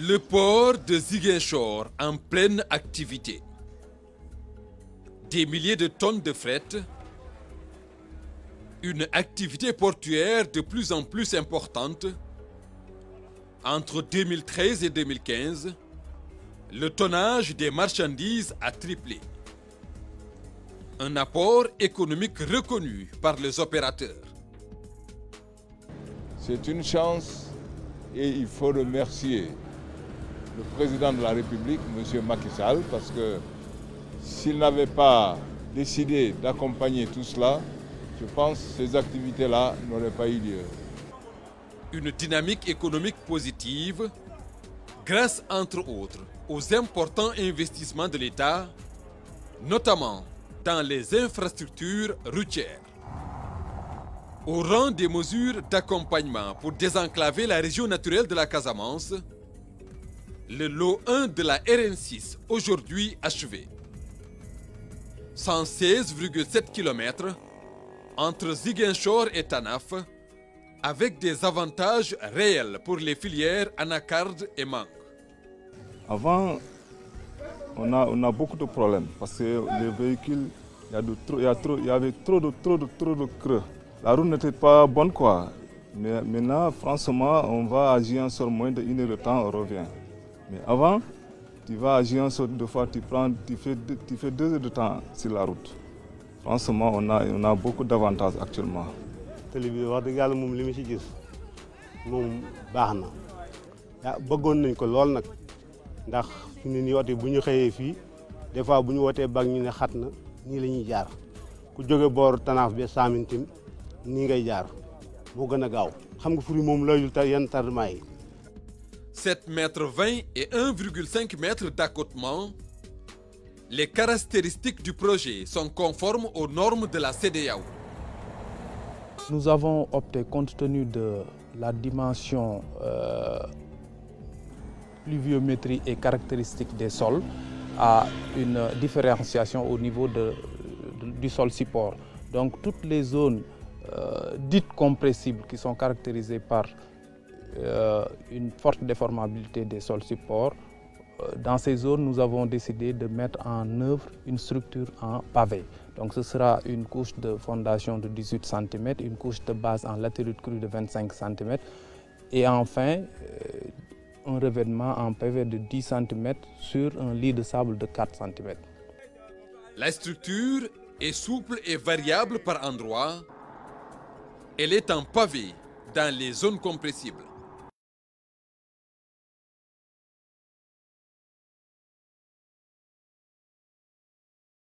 Le port de Ziguinchor en pleine activité. Des milliers de tonnes de fret. Une activité portuaire de plus en plus importante. Entre 2013 et 2015, le tonnage des marchandises a triplé. Un apport économique reconnu par les opérateurs. C'est une chance et il faut remercier le président de la République, M. Macky Sall, parce que s'il n'avait pas décidé d'accompagner tout cela, je pense que ces activités-là n'auraient pas eu lieu. Une dynamique économique positive, grâce entre autres aux importants investissements de l'État, notamment dans les infrastructures routières. Au rang des mesures d'accompagnement pour désenclaver la région naturelle de la Casamance, le lot 1 de la RN6, aujourd'hui achevé. 116,7 km entre Ziguinchor et Tanaf, avec des avantages réels pour les filières anacarde et mangue. Avant, on a beaucoup de problèmes parce que les véhicules, il y avait trop de creux. La route n'était pas bonne quoi. Mais maintenant, franchement, on va à Ziguinchor moins d'une heure de temps, on revient. Mais avant, tu vas à Ziguinchor deux fois, tu fais 2 heures de temps sur la route. Franchement, on a beaucoup d'avantages actuellement. télé bi wax dëgg yàlla moom li ma ci gis moom baax na ah bëggoon nañ ko lool nag ndax fi mu ne nii oto bu ñu xëyee fii des fois bu ñu wootee bag ñu ne xat na nii la ñuy jaar ku jóge boor Tanaaf bi Samintim nii ngay jaar moo gën a gaaw xam nga furi moom layul yenn tardement yi. 7,20 m et 1,5 m d'accotement, les caractéristiques du projet sont conformes aux normes de la CEDEAO. Nous avons opté, compte tenu de la dimension pluviométrie et caractéristiques des sols, à une différenciation au niveau du sol support. Donc toutes les zones dites compressibles qui sont caractérisées par une forte déformabilité des sols supports, dans ces zones, nous avons décidé de mettre en œuvre une structure en pavé. Donc ce sera une couche de fondation de 18 cm, une couche de base en latérite crue de 25 cm et enfin un revêtement en pavé de 10 cm sur un lit de sable de 4 cm. La structure est souple et variable par endroits. Elle est en pavé dans les zones compressibles.